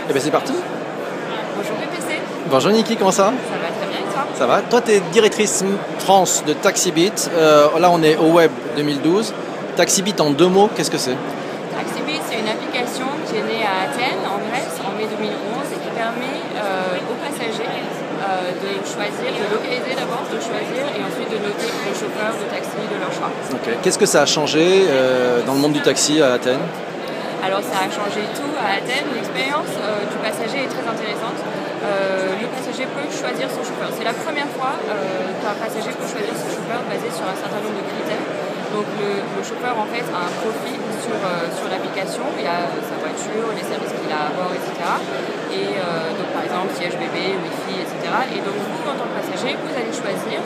Et bien c'est parti. Bonjour PPC. Bonjour Niki, comment ça va? Ça va très bien et toi? Ça va. Toi tu es directrice France de Taxibit. Là on est au web 2012. Taxibit en deux mots, qu'est-ce que c'est? Taxibit, c'est une application qui est née à Athènes, en Grèce, en mai 2011 et qui permet aux passagers de choisir, de localiser d'abord, de choisir et ensuite de noter le chauffeur de taxi de leur choix. Okay. Qu'est-ce que ça a changé dans le monde du taxi à Athènes? Alors ça a changé tout à Athènes. L'expérience du passager est très intéressante. Le passager peut choisir son chauffeur. C'est la première fois qu'un passager peut choisir son chauffeur basé sur un certain nombre de critères. Donc le chauffeur en fait a un profil sur l'application. Il y a sa voiture, les services qu'il a à bord, etc. Et donc par exemple siège bébé, wifi, etc. Et donc vous en tant que passager, vous allez choisir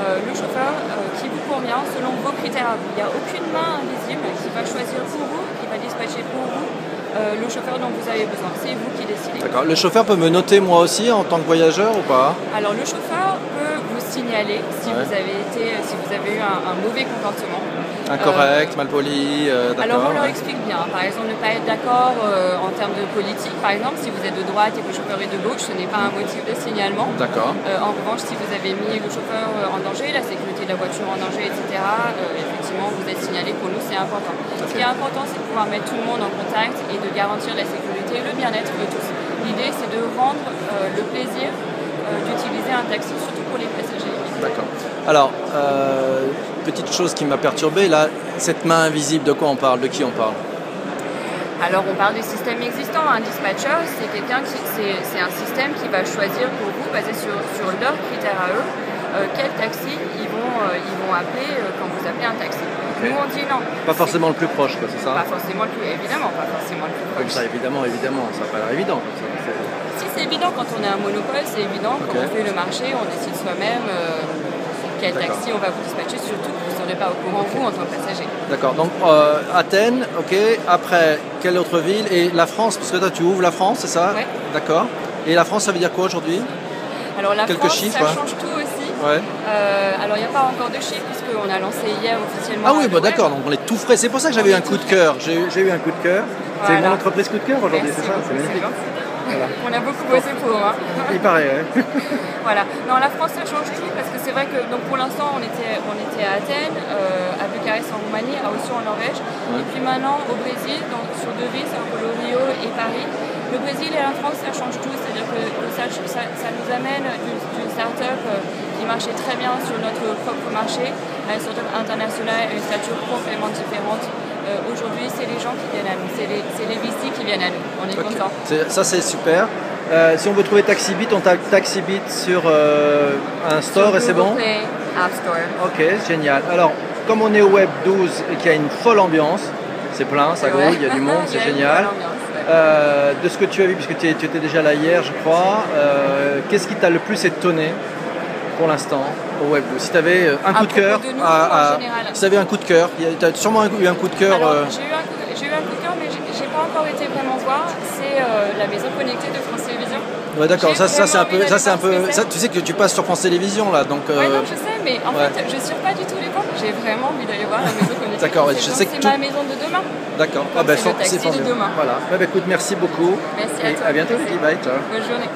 le chauffeur qui vous convient selon vos critères à vous. Il n'y a aucune main invisible qui va choisir pour vous, qui va dispatcher pour vous le chauffeur dont vous avez besoin. C'est vous qui décidez. D'accord. Le chauffeur peut me noter moi aussi en tant que voyageur ou pas? Alors le chauffeur peut vous signaler si vous avez eu un mauvais comportement. Incorrect, mal poli, d'accord. Alors on leur explique bien. Par exemple, ne pas être d'accord en termes de politique. Par exemple, si vous êtes de droite et que le chauffeur est de gauche, ce n'est pas un motif de signalement. D'accord. En revanche, si vous avez mis le chauffeur en danger, la sécurité de la voiture en danger, etc., effectivement, vous êtes signalé. Pour nous, c'est important. Okay. Ce qui est important, c'est de pouvoir mettre tout le monde en contact et de garantir la sécurité et le bien-être de tous. L'idée, c'est de rendre le plaisir d'utiliser un taxi, surtout pour les passagers. D'accord. Alors, petite chose qui m'a perturbé, là, cette main invisible, de quoi on parle? De qui on parle? Alors, on parle des systèmes existants. Un dispatcher, c'est un système qui va choisir pour vous, basé sur leurs critères à eux, quel taxi ils vont appeler quand vous appelez un taxi. Okay. Nous, on dit non. Pas forcément le plus proche, quoi, c'est ça? Pas forcément le plus, évidemment, pas forcément le plus proche. Comme ça, évidemment, ça n'a pas l'air évident. Comme ça. Si, c'est évident quand on est un monopole, c'est évident. Okay. Quand on fait le marché, on décide soi-même quel taxi on va vous dispatcher, surtout que vous ne serez pas au courant, vous, en tant que passager. D'accord, donc Athènes, ok. Après, quelle autre ville? Et la France, parce que toi, tu ouvres la France, c'est ça? Oui. D'accord. Et la France, ça veut dire quoi aujourd'hui? Alors la Quelques France, chiffres, ça change tout aussi. Ouais. Alors il n'y a pas encore de chiffres puisqu'on a lancé hier officiellement. Ah oui, bah d'accord, donc on est tout frais. C'est pour ça que j'avais eu un coup de cœur. J'ai eu un coup de cœur. Voilà. C'est mon entreprise coup de cœur aujourd'hui, c'est ça? C'est magnifique. Voilà. On a beaucoup bossé pour. Hein. Il paraît, ouais. Voilà. Non, la France, ça change tout parce que c'est vrai que donc, pour l'instant, on était à Athènes, à Bucarest en Roumanie, à Oslo en Norvège. Ouais. Et puis maintenant au Brésil, donc, sur deux villes, São Paulo, Rio et Paris. Le Brésil et la France, ça change tout, c'est-à-dire que ça nous amène d'une start-up qui marchait très bien sur notre propre marché à une start-up internationale, à une stature complètement différente. Aujourd'hui, c'est les gens qui viennent à nous, c'est les VC qui viennent à nous, on est contents. Ça, c'est super. Si on veut trouver Taxibit, on tape Taxibit sur un store sur et c'est bon? Play, App Store. Ok, génial. Alors, comme on est au Web 12 et qu'il y a une folle ambiance, c'est plein, ça grouille, il y a du monde, c'est génial. De ce que tu as vu, puisque tu étais déjà là hier, je crois, qu'est-ce qui t'a le plus étonné pour l'instant au Web 12? Si tu avais un coup de cœur, si tu avais un coup de cœur, tu as sûrement eu un coup de cœur. J'ai eu un coup de cœur, mais j'ai pas encore été vraiment voir. C'est la maison connectée de France Télévisions. Ouais, d'accord. Ça c'est un peu, ça, tu sais que tu passes sur France Télévisions là, donc. Ouais, non, je sais, mais en fait, je suis pas du tout les portes. J'ai vraiment envie d'aller voir la maison connectée. D'accord, je sais que c'est ma maison de demain. D'accord. C'est le taxi de demain. Voilà. Bah, écoute, merci beaucoup. Merci à toi. À bientôt. Bye. Ciao. Bonne journée.